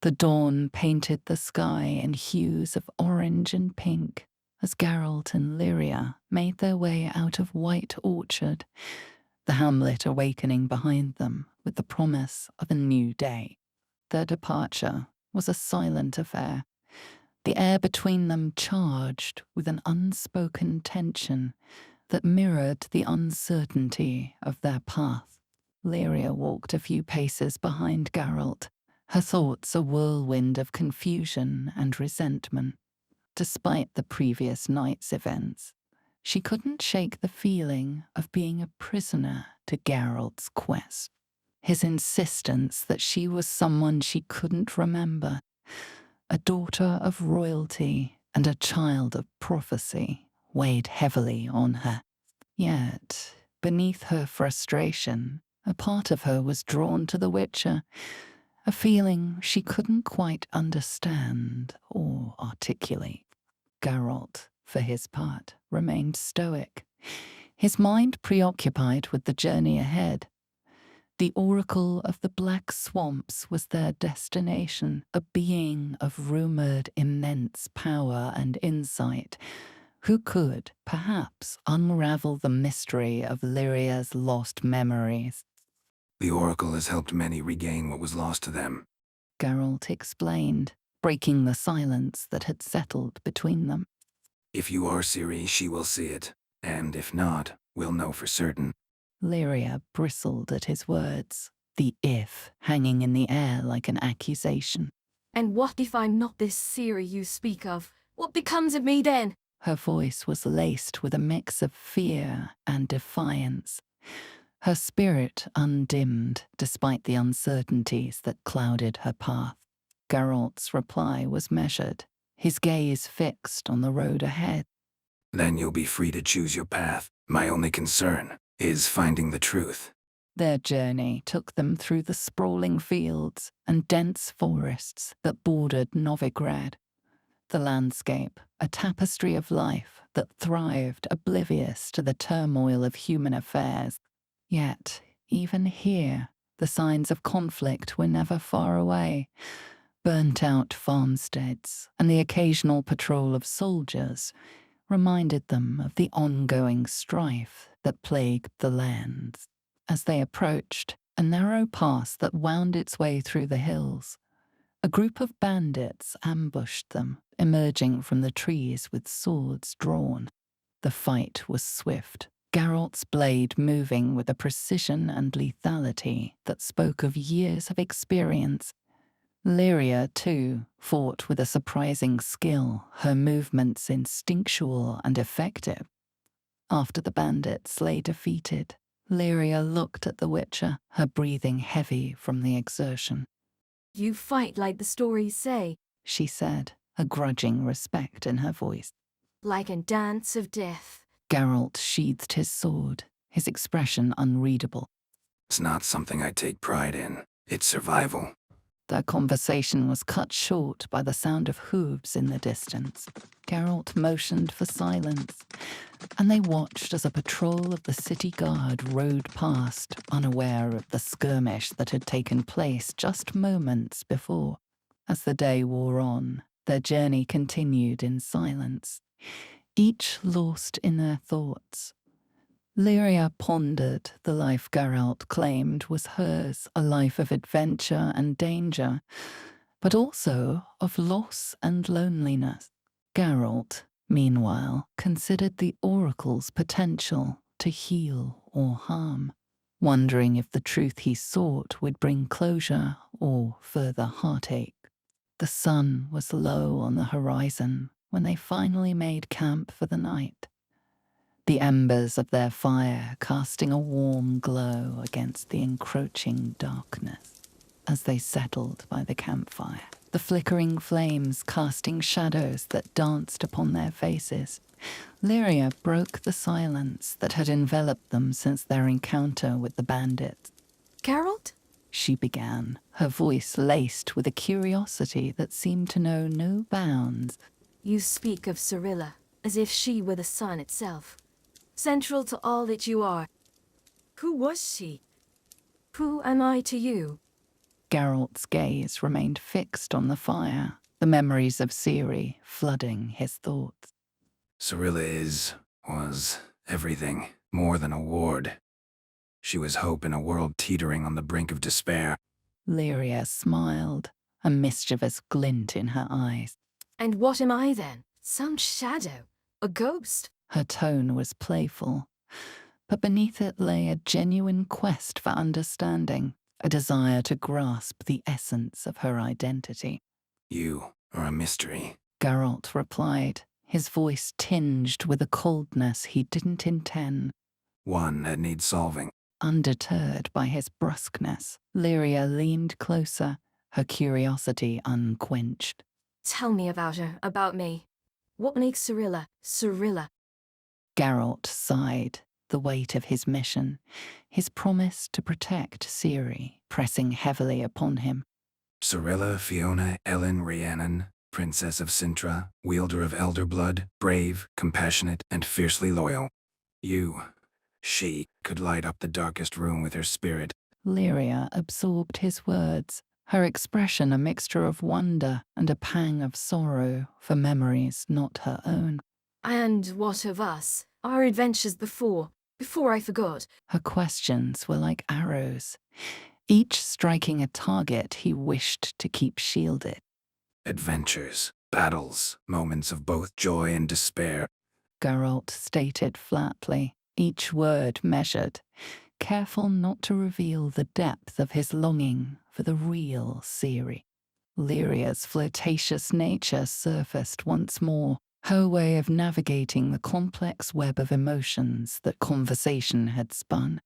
The dawn painted the sky in hues of orange and pink as Geralt and Lyria made their way out of White Orchard, the hamlet awakening behind them with the promise of a new day. Their departure was a silent affair, the air between them charged with an unspoken tension that mirrored the uncertainty of their path. Lyria walked a few paces behind Geralt, her thoughts a whirlwind of confusion and resentment. Despite the previous night's events, she couldn't shake the feeling of being a prisoner to Geralt's quest. His insistence that she was someone she couldn't remember, a daughter of royalty and a child of prophecy, weighed heavily on her. Yet, beneath her frustration, a part of her was drawn to the Witcher, a feeling she couldn't quite understand or articulate. Geralt, for his part, remained stoic, his mind preoccupied with the journey ahead. The Oracle of the Black Swamps was their destination, a being of rumoured immense power and insight, who could, perhaps, unravel the mystery of Lyria's lost memories. The Oracle has helped many regain what was lost to them, Geralt explained, breaking the silence that had settled between them. If you are Ciri, she will see it, and if not, we'll know for certain. Lyria bristled at his words, the if hanging in the air like an accusation. And what if I'm not this Ciri you speak of? What becomes of me then? Her voice was laced with a mix of fear and defiance, her spirit undimmed despite the uncertainties that clouded her path. Geralt's reply was measured, his gaze fixed on the road ahead. Then you'll be free to choose your path. My only concern is finding the truth. Their journey took them through the sprawling fields and dense forests that bordered Novigrad. The landscape, a tapestry of life that thrived oblivious to the turmoil of human affairs. Yet, even here, the signs of conflict were never far away. Burnt-out farmsteads and the occasional patrol of soldiers reminded them of the ongoing strife that plagued the lands. As they approached a narrow pass that wound its way through the hills, a group of bandits ambushed them, emerging from the trees with swords drawn. The fight was swift, Geralt's blade moving with a precision and lethality that spoke of years of experience. Lyria, too, fought with a surprising skill, her movements instinctual and effective. After the bandits lay defeated, Lyria looked at the Witcher, her breathing heavy from the exertion. You fight like the stories say, She said, a grudging respect in her voice. like a dance of death. Geralt sheathed his sword, his expression unreadable. It's not something I take pride in. It's survival. Their conversation was cut short by the sound of hooves in the distance. Geralt motioned for silence, and they watched as a patrol of the city guard rode past, unaware of the skirmish that had taken place just moments before. As the day wore on, their journey continued in silence, each lost in their thoughts. Lyria pondered the life Geralt claimed was hers, a life of adventure and danger, but also of loss and loneliness. Geralt, meanwhile, considered the Oracle's potential to heal or harm, wondering if the truth he sought would bring closure or further heartache. The sun was low on the horizon when they finally made camp for the night, the embers of their fire casting a warm glow against the encroaching darkness. As they settled by the campfire, the flickering flames casting shadows that danced upon their faces, Lyria broke the silence that had enveloped them since their encounter with the bandits. Geralt? She began, her voice laced with a curiosity that seemed to know no bounds. You speak of Cirilla as if she were the sun itself, central to all that you are. Who was she? Who am I to you? Geralt's gaze remained fixed on the fire, the memories of Ciri flooding his thoughts. Cyrilla was everything, more than a ward. She was hope in a world teetering on the brink of despair. Lyria smiled, a mischievous glint in her eyes. And what am I then? Some shadow? A ghost? Her tone was playful, but beneath it lay a genuine quest for understanding, a desire to grasp the essence of her identity. You are a mystery. Geralt replied, his voice tinged with a coldness he didn't intend. One that needs solving. Undeterred by his brusqueness, Lyria leaned closer, her curiosity unquenched. Tell me about her, about me. What makes Cyrilla, Cyrilla? Geralt sighed, the weight of his mission, his promise to protect Ciri, pressing heavily upon him. Cyrilla Fiona Ellen Rhiannon, Princess of Sintra, wielder of elder blood, brave, compassionate, and fiercely loyal. She could light up the darkest room with her spirit. Lyria absorbed his words, her expression a mixture of wonder and a pang of sorrow for memories not her own. And what of us? Our adventures before I forgot. Her questions were like arrows, each striking a target he wished to keep shielded. Adventures, battles, moments of both joy and despair. Geralt stated flatly, each word measured, careful not to reveal the depth of his longing for the real Ciri. Lyria's flirtatious nature surfaced once more, her way of navigating the complex web of emotions that conversation had spun.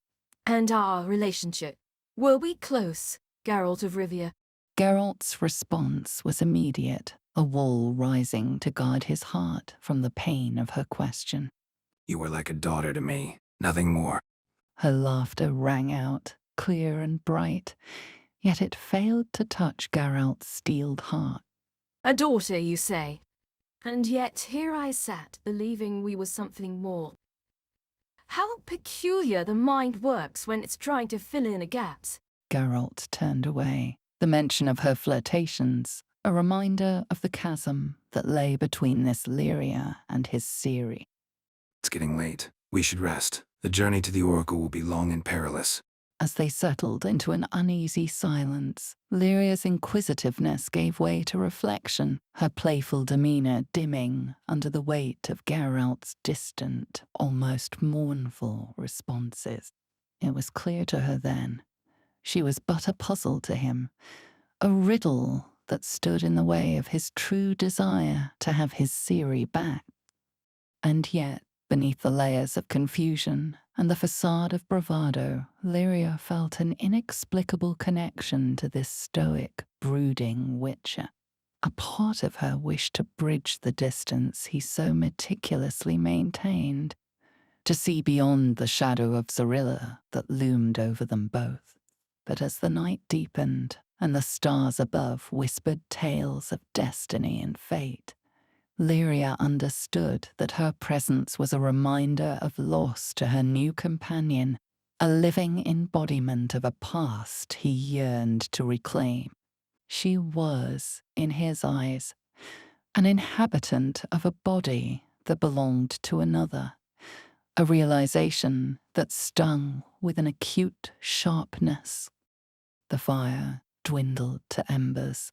And our relationship. Were we close, Geralt of Rivia? Geralt's response was immediate, a wall rising to guard his heart from the pain of her question. You were like a daughter to me, nothing more. Her laughter rang out, clear and bright, yet it failed to touch Geralt's steeled heart. A daughter, you say? And yet here I sat, believing we were something more. How peculiar the mind works when it's trying to fill in the gaps. Geralt turned away, the mention of her flirtations, a reminder of the chasm that lay between this Lyria and his Ciri. It's getting late. We should rest. The journey to the Oracle will be long and perilous. As they settled into an uneasy silence, Lyria's inquisitiveness gave way to reflection, her playful demeanour dimming under the weight of Geralt's distant, almost mournful responses. It was clear to her then. She was but a puzzle to him, a riddle that stood in the way of his true desire to have his Ciri back. And yet, beneath the layers of confusion and the facade of bravado, Lyria felt an inexplicable connection to this stoic, brooding witcher. A part of her wished to bridge the distance he so meticulously maintained, to see beyond the shadow of Cyrilla that loomed over them both. But as the night deepened and the stars above whispered tales of destiny and fate, Lyria understood that her presence was a reminder of loss to her new companion, a living embodiment of a past he yearned to reclaim. She was, in his eyes, an inhabitant of a body that belonged to another, a realization that stung with an acute sharpness. The fire dwindled to embers,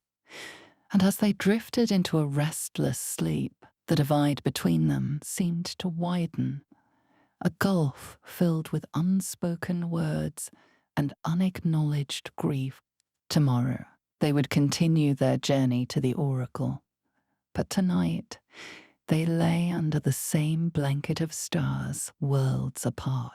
and as they drifted into a restless sleep, the divide between them seemed to widen, a gulf filled with unspoken words and unacknowledged grief. Tomorrow, they would continue their journey to the Oracle, but tonight, they lay under the same blanket of stars, worlds apart.